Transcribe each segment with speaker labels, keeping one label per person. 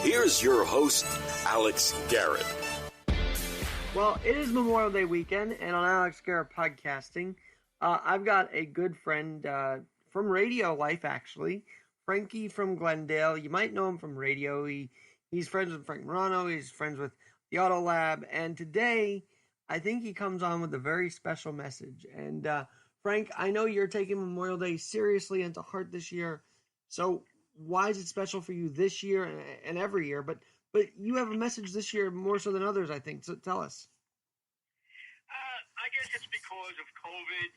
Speaker 1: Here's your host, Alex Garrett.
Speaker 2: Well, it is Memorial Day weekend, and on Alex Garrett Podcasting, I've got a good friend from Radio Life, actually, Frankie from Glendale. You might know him from radio. He's friends with Frank Morano. He's friends with the Auto Lab, and today I think he comes on with a very special message. And Frank, I know you're taking Memorial Day seriously and to heart this year, so why is it special for you this year and every year? But you have a message this year more so than others, I think. So tell us.
Speaker 3: I guess it's because of COVID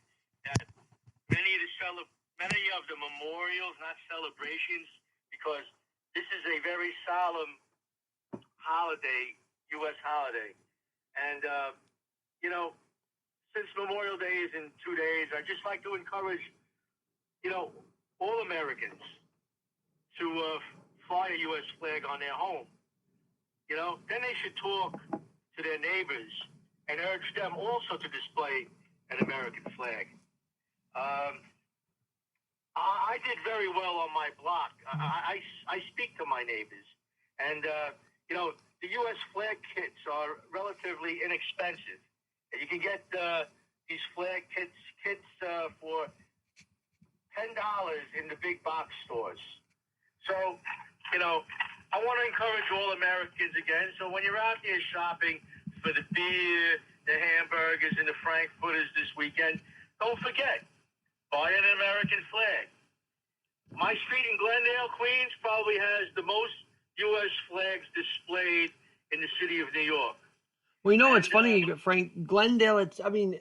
Speaker 3: that many of the memorials, not celebrations, because this is a very solemn holiday, U.S. holiday. And, since Memorial Day is in 2 days, I'd just like to encourage, all Americans to fly a U.S. flag on their home. Then they should talk to their neighbors and urge them also to display an American flag. I did very well on my block. I speak to my neighbors. And, the U.S. flag kits are relatively inexpensive. You can get these flag kits for $10 in the big box stores. So, I want to encourage all Americans again. So when you're out there shopping for the beer, the hamburgers, and the frankfurters this weekend, don't forget, buy an American flag. My street in Glendale, Queens, probably has the most U.S. flags displayed in the city of New York.
Speaker 2: Well, it's funny, Frank. Glendale,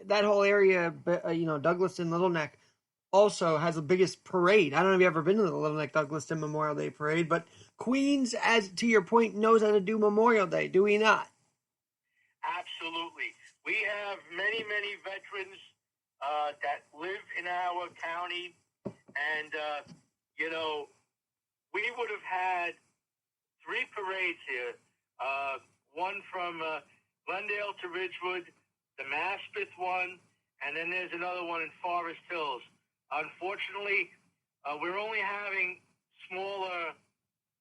Speaker 2: that whole area, Douglaston, Little Neck, also has the biggest parade. I don't know if you've ever been to the Little Neck Douglaston Memorial Day Parade, but Queens, as to your point, knows how to do Memorial Day, do we not?
Speaker 3: Absolutely. We have many, many veterans that live in our county, and, we would have had 3 parades here, one from Glendale to Ridgewood, the Maspeth one, and then there's another one in Forest Hills. Unfortunately, we're only having smaller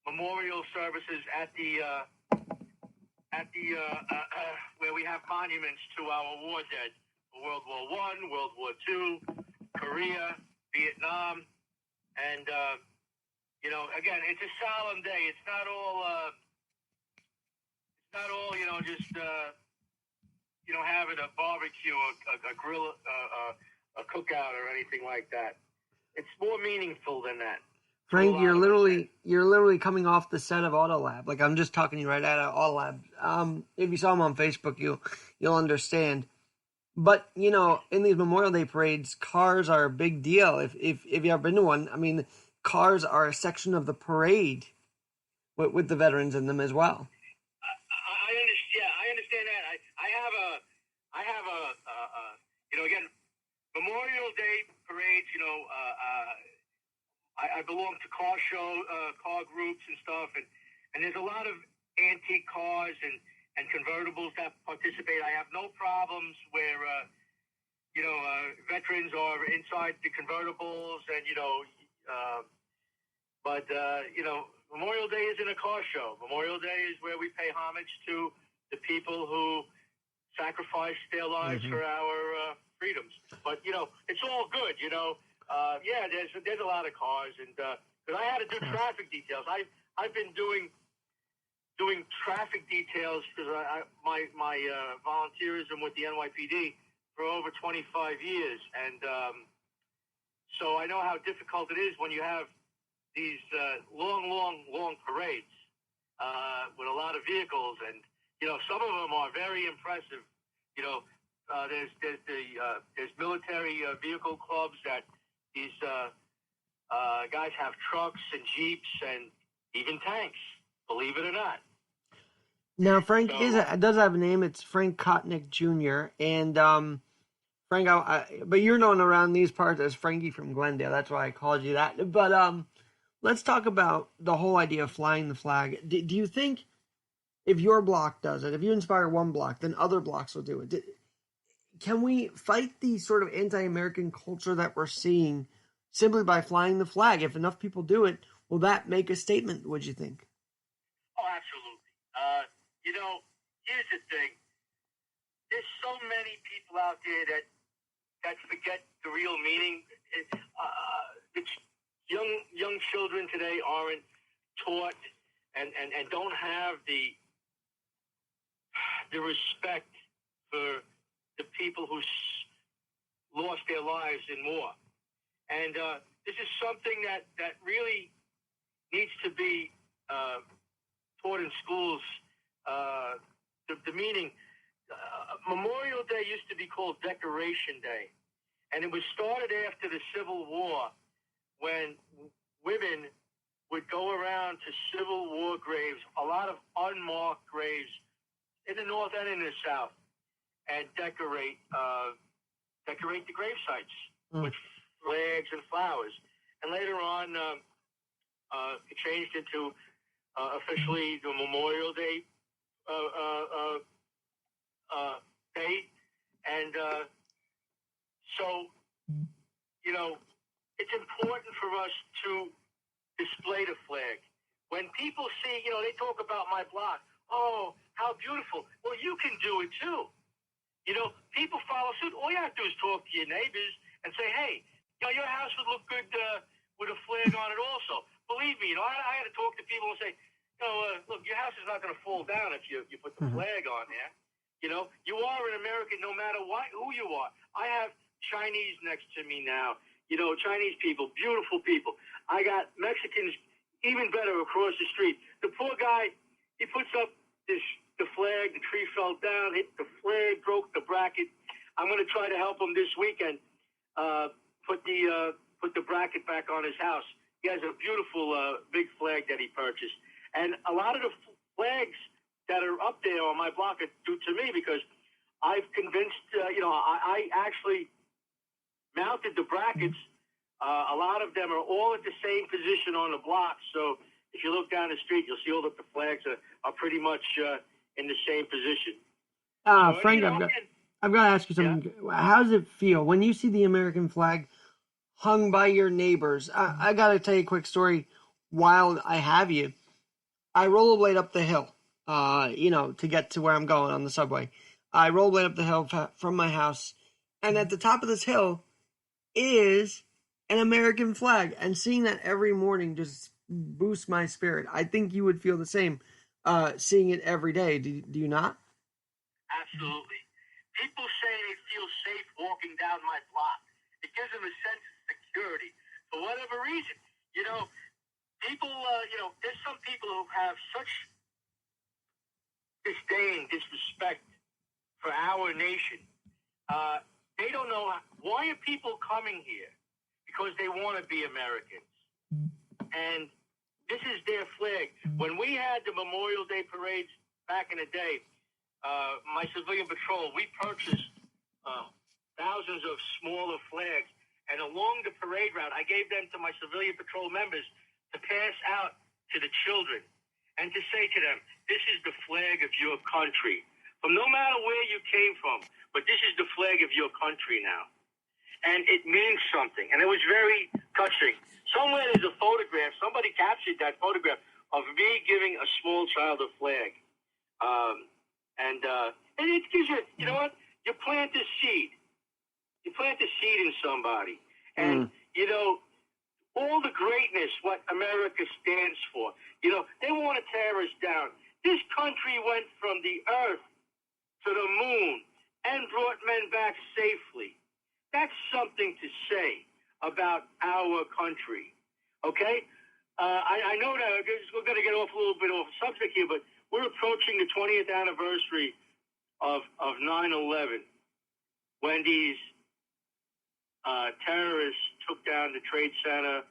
Speaker 3: memorial services at the where we have monuments to our war dead for World War I, World War II, Korea, Vietnam, and again, it's a solemn day. It's not all just having a barbecue, a grill, a cookout, or anything like that. It's more meaningful than that.
Speaker 2: Frank, you're literally coming off the set of Auto Lab. Like, I'm just talking to you right out of Auto Lab. If you saw him on Facebook, you'll understand. But in these Memorial Day parades, cars are a big deal. If you've ever been to one, cars are a section of the parade with the veterans in them as well.
Speaker 3: I understand that. I have again, Memorial Day parades. I belong to car groups and stuff, and there's a lot of antique cars and convertibles that participate. I have no problems where veterans are inside the convertibles, and Memorial Day isn't a car show. Memorial Day is where we pay homage to the people who sacrificed their lives for our freedoms. But it's all good. There's a lot of cars, and because I had to do traffic details, I've been doing traffic details because my volunteerism with the NYPD for over 25 years, and so I know how difficult it is when you have these long parades with a lot of vehicles, and some of them are very impressive. There's military vehicle clubs that these guys have trucks and jeeps and even tanks. Believe it or not.
Speaker 2: Now, Frank does have a name. It's Frank Kotnik Jr. And Frank, but you're known around these parts as Frankie from Glendale. That's why I called you that. But let's talk about the whole idea of flying the flag. Do you think if your block does it, if you inspire one block, then other blocks will do it? Can we fight the sort of anti-American culture that we're seeing simply by flying the flag? If enough people do it, will that make a statement, would you think?
Speaker 3: Oh, Absolutely. Here's the thing. There's so many people out there that forget the real meaning. It's young children today aren't taught and don't have the respect for the people who lost their lives in war. And this is something that really needs to be taught in schools. The meaning. Memorial Day used to be called Decoration Day. And it was started after the Civil War when women would go around to Civil War graves, a lot of unmarked graves in the North and in the South, and decorate the grave sites with flags and flowers. And later on, it changed into officially the Memorial Day day. And so, it's important for us to display the flag. When people see, they talk about my block. Oh, how beautiful. Well, you can do it too. People follow suit. All you have to do is talk to your neighbors and say, hey, your house would look good with a flag on it also. Believe me, I had to talk to people and say, look, your house is not going to fall down if you put the flag on there. You are an American no matter who you are. I have Chinese next to me now. Chinese people, beautiful people. I got Mexicans even better across the street. The poor guy, he puts up the flag, the tree fell down, hit the flag, broke the bracket. I'm going to try to help him this weekend put the bracket back on his house. He has a beautiful big flag that he purchased. And a lot of the flags that are up there on my block are due to me because I've convinced, I actually mounted the brackets. A lot of them are all at the same position on the block. So if you look down the street, you'll see all that the flags are pretty much in the same position.
Speaker 2: Frank, I've got to ask you something. Yeah. How does it feel when you see the American flag hung by your neighbors? I got to tell you a quick story while I have you. I rollerblade up the hill, to get to where I'm going on the subway. I rollerblade up the hill from my house, and at the top of this hill is an American flag, and seeing that every morning just boosts my spirit. I think you would feel the same, seeing it every day. Do you not?
Speaker 3: Absolutely. People say they feel safe walking down my block. It gives them a sense of security. For whatever reason, people, there's some people who have such disdain, disrespect for our nation. They don't know why are people coming here? Because they want to be Americans. And this is their flag. When we had the Memorial Day parades back in the day, my civilian patrol, we purchased thousands of smaller flags. And along the parade route, I gave them to my civilian patrol members to pass out to the children and to say to them, this is the flag of your country. From no matter where you came from, but this is the flag of your country now. And it means something. And it was very touching. Somewhere there's a photograph. Somebody captured that photograph of me giving a small child a flag. And it gives you, you know what? You plant a seed. You plant a seed in somebody. And, all the greatness, what America stands for. They want to tear us down. This country went from the earth to the moon and brought men back safely. That's something to say about our country, okay? I know that we're going to get off a little bit off subject here, but we're approaching the 20th anniversary of 9/11, when these terrorists took down the Trade Center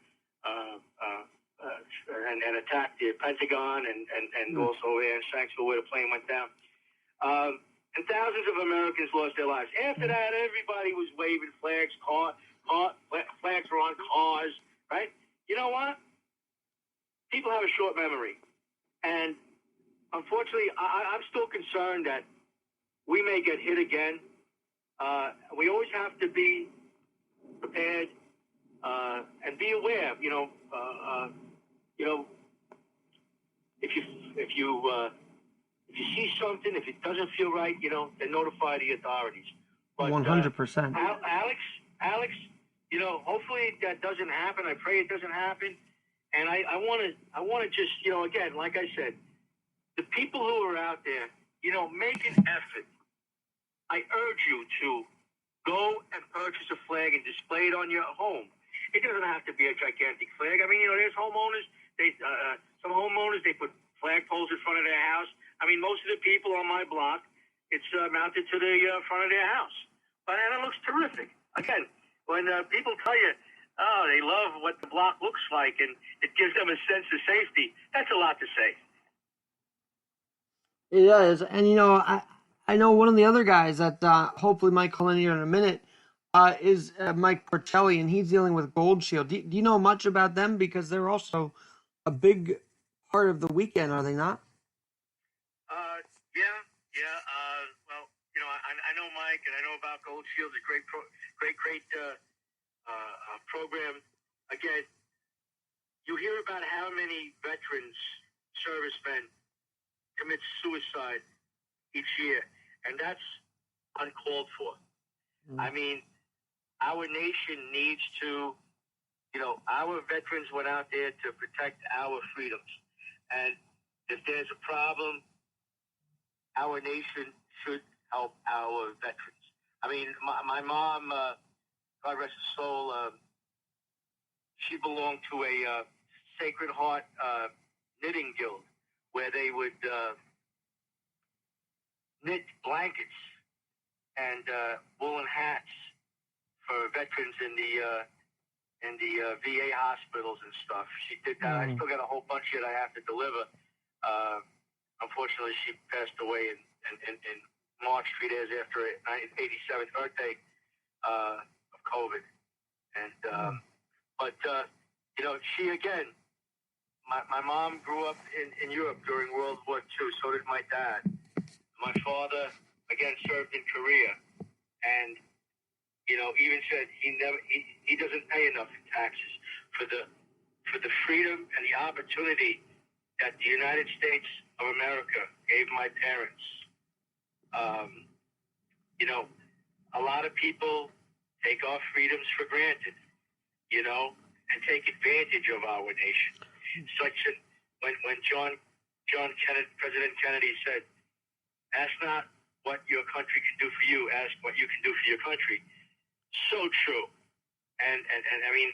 Speaker 3: and attacked the Pentagon and also in Shanksville where the plane went down. And thousands of Americans lost their lives. After that, everybody was waving flags. Flags were on cars, right? You know what? People have a short memory. And unfortunately, I'm still concerned that we may get hit again. We always have to be prepared and be aware. If you if you see something, if it doesn't feel right, then notify the authorities. But
Speaker 2: 100%.
Speaker 3: Alex, hopefully that doesn't happen. I pray it doesn't happen. And I want to just, again, like I said, the people who are out there, make an effort. I urge you to go and purchase a flag and display it on your home. It doesn't have to be a gigantic flag. I mean, there's homeowners. Some homeowners, they put flagpoles in front of their house. I mean, most of the people on my block, it's mounted to the front of their house. And it looks terrific. Again, when people tell you, they love what the block looks like and it gives them a sense of safety, that's a lot to say.
Speaker 2: It does. And, I know one of the other guys that hopefully might call in here in a minute is Mike Porcelli, and he's dealing with Gold Shield. Do you know much about them? Because they're also a big part of the weekend, are they not?
Speaker 3: Yeah. Well, I know Mike, and I know about Gold Shield. A great program. Again, you hear about how many veterans, servicemen, commit suicide each year, and that's uncalled for. I mean, our nation needs to, our veterans went out there to protect our freedoms. And if there's a problem, our nation should help our veterans. I mean, my mom, God rest her soul, she belonged to a Sacred Heart knitting guild where they would knit blankets and woolen hats for veterans in the VA hospitals and stuff. She did that. I still got a whole bunch that I have to deliver. Unfortunately, she passed away in March, 3 days after her 87th birthday of COVID. And but she again. My mom grew up in Europe during World War II. So did my dad. My father again served in Korea, and even said he doesn't pay enough in taxes for the freedom and the opportunity that the United States of America gave my parents. A lot of people take our freedoms for granted, and take advantage of our nation. When President Kennedy said, "Ask not what your country can do for you, ask what you can do for your country." So true. And I mean,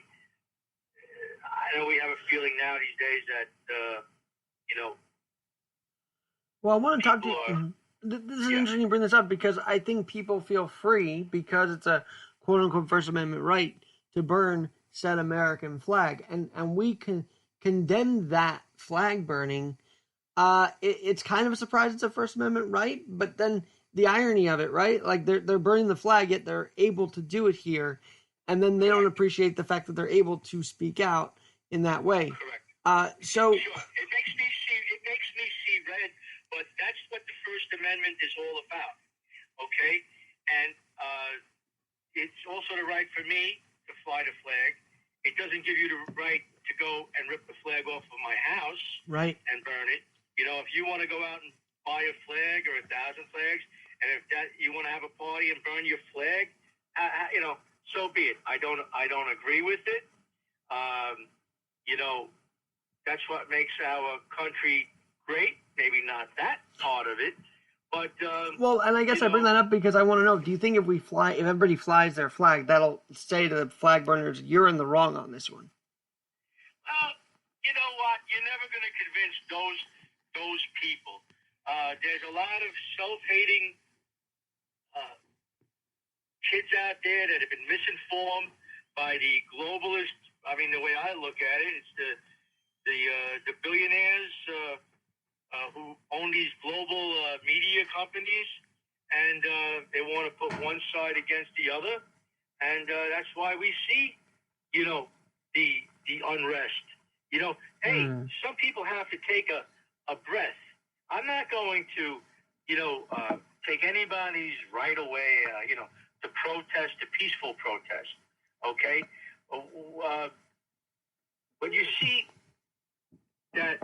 Speaker 3: I know we have a feeling now these days that,
Speaker 2: Well, I want to talk to you. This is interesting you bring this up because I think people feel free because it's a quote-unquote First Amendment right to burn said American flag. And we can condemn that flag burning. It's kind of a surprise it's a First Amendment right, but then the irony of it, right? Like they're burning the flag, yet they're able to do it here, and then they don't appreciate the fact that they're able to speak out in that way.
Speaker 3: Correct.
Speaker 2: So
Speaker 3: sure. It makes me see red, but that's what the First Amendment is all about. Okay? And it's also the right for me to fly the flag. It doesn't give you the right to go and rip the flag off of my house,
Speaker 2: right,
Speaker 3: and burn it. If you want to go out and buy a flag or 1,000 flags, and if you want to have a party and burn your flag, so be it. I don't agree with it. That's what makes our country great. Maybe not that part of it, but
Speaker 2: well, and I guess I bring that up because I want to know: do you think if everybody flies their flag, that'll say to the flag burners, "You're in the wrong on this one"?
Speaker 3: Well, you know what? You're never going to convince those people. There's a lot of self-hating kids out there that have been misinformed by the globalist. I mean, the way I look at it, it's the billionaires who own these global media companies, and they want to put one side against the other, and that's why we see, the unrest. Hey, some people have to take a breath. I'm not going to, take anybody's right away, to protest, to peaceful protest, okay? When you see that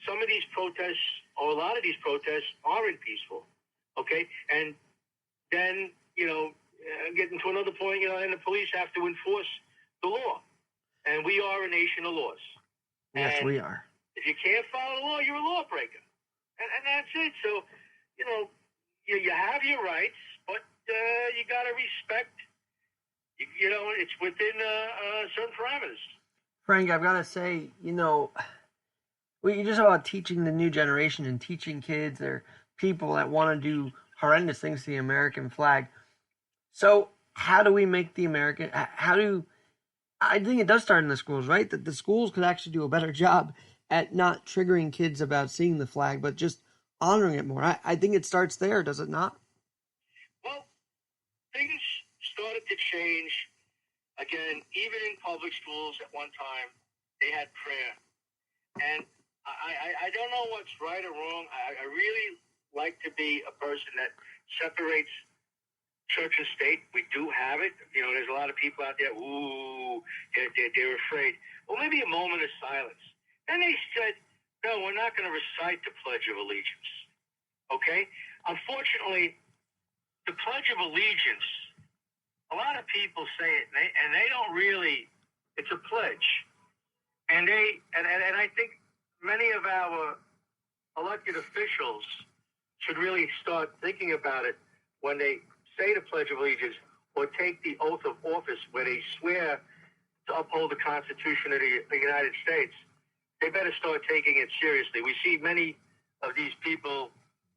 Speaker 3: some of these protests, or a lot of these protests, aren't peaceful. Okay, and then getting to another point, and the police have to enforce the law, and we are a nation of laws.
Speaker 2: Yes,
Speaker 3: and
Speaker 2: we are.
Speaker 3: If you can't follow the law, you're a lawbreaker, and that's it. So, you have your rights, but you got to respect. It's within certain parameters.
Speaker 2: Frank, I've got to say, you just about teaching the new generation and teaching kids or people that want to do horrendous things to the American flag. So how do we make the American, I think it does start in the schools, right? That the schools could actually do a better job at not triggering kids about seeing the flag, but just honoring it more. I think it starts there, does it not?
Speaker 3: Well, things started to change. Again, even in public schools at one time, they had prayer. And I don't know what's right or wrong. I really like to be a person that separates church and state. We do have it. There's a lot of people out there, they're afraid. Well, maybe a moment of silence. Then they said, no, we're not going to recite the Pledge of Allegiance. Okay? Unfortunately, the Pledge of Allegiance, a lot of people say it, and they don't really, it's a pledge. And I think many of our elected officials should really start thinking about it when they say the Pledge of Allegiance or take the oath of office where they swear to uphold the Constitution of the United States. They better start taking it seriously. We see many of these people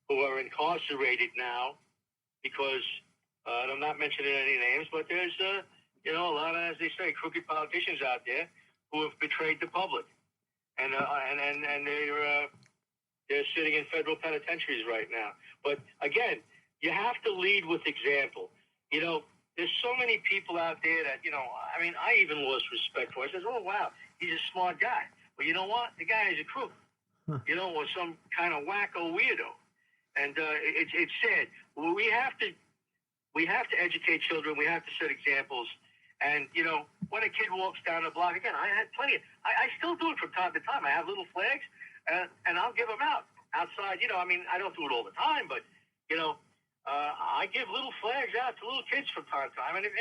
Speaker 3: who are incarcerated now because, I'm not mentioning any names, but there's, a lot of, as they say, crooked politicians out there who have betrayed the public. And they're sitting in federal penitentiaries right now. But again, you have to lead with example. There's so many people out there that, I even lost respect for. I said, oh, wow, he's a smart guy. Well, you know what? The guy is a crook, or some kind of wacko weirdo. And it's sad. Well, we have to educate children. We have to set examples. And, when a kid walks down the block, again, I had plenty I still do it from time to time. I have little flags, and I'll give them out outside. I don't do it all the time, but, I give little flags out to little kids from time to time. And it's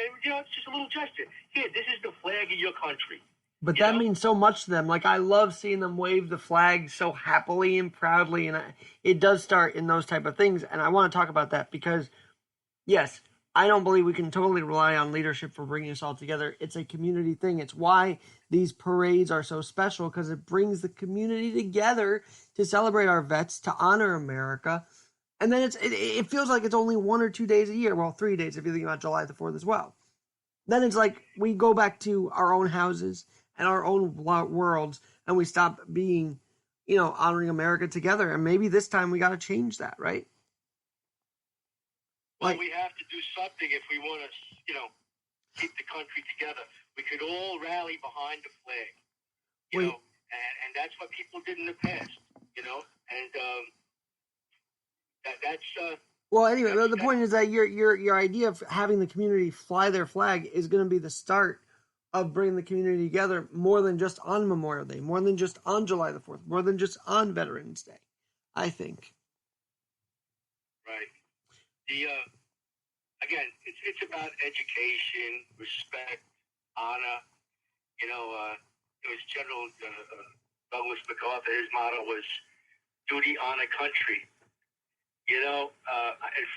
Speaker 3: just a little gesture. Here, this is the flag of your country.
Speaker 2: But that means so much to them. Like, I love seeing them wave the flag so happily and proudly. And it does start in those type of things. And I want to talk about that because, yes, I don't believe we can totally rely on leadership for bringing us all together. It's a community thing. It's why these parades are so special, because it brings the community together to celebrate our vets, to honor America. And then it feels like it's only 1 or 2 days a year. Well, 3 days if you think about July the 4th as well. Then it's like we go back to our own houses and our own worlds, and we stop being, honoring America together. And maybe this time we got to change that, right?
Speaker 3: Well, we have to do something if we want to, keep the country together. We could all rally behind the flag, and that's what people did in the past, and that's.
Speaker 2: Well, anyway, the point is that your idea of having the community fly their flag is going to be the start of bringing the community together more than just on Memorial Day, more than just on July the 4th, more than just on Veterans Day, I think.
Speaker 3: Right. Again, it's about education, respect, honor. It was General Douglas MacArthur. His motto was "Duty, honor, country." In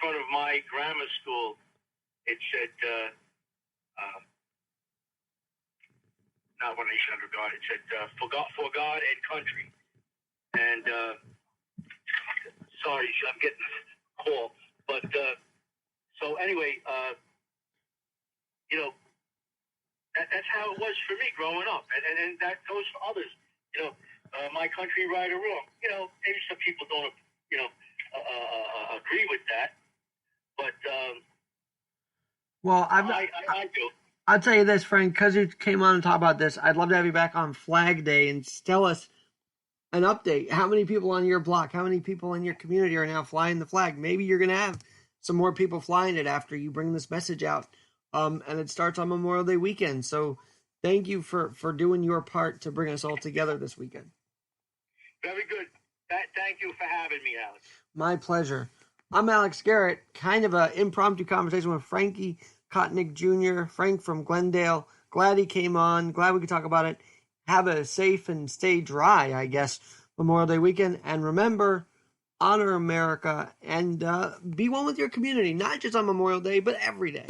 Speaker 3: front of my grammar school, it said, not one nation under God. It said, for God and country. And sorry, I'm getting a call. But so anyway, that's how it was for me growing up, and that goes for others. My country, right or wrong. Maybe some people don't, agree with that, but
Speaker 2: well,
Speaker 3: I do.
Speaker 2: I'll tell you this, Frank, because you came on and talked about this. I'd love to have you back on Flag Day and tell us an update. How many people on your block, how many people in your community are now flying the flag? Maybe you're going to have some more people flying it after you bring this message out. And it starts on Memorial Day weekend. So thank you for doing your part to bring us all together this weekend.
Speaker 3: Very good. Thank you for having me, Alex.
Speaker 2: My pleasure. I'm Alex Garrett, kind of an impromptu conversation with Frankie Kotnik Jr., Frank from Glendale. Glad he came on. Glad we could talk about it. Have a safe and stay dry, I guess, Memorial Day weekend. And remember, honor America and be one with your community, not just on Memorial Day, but every day.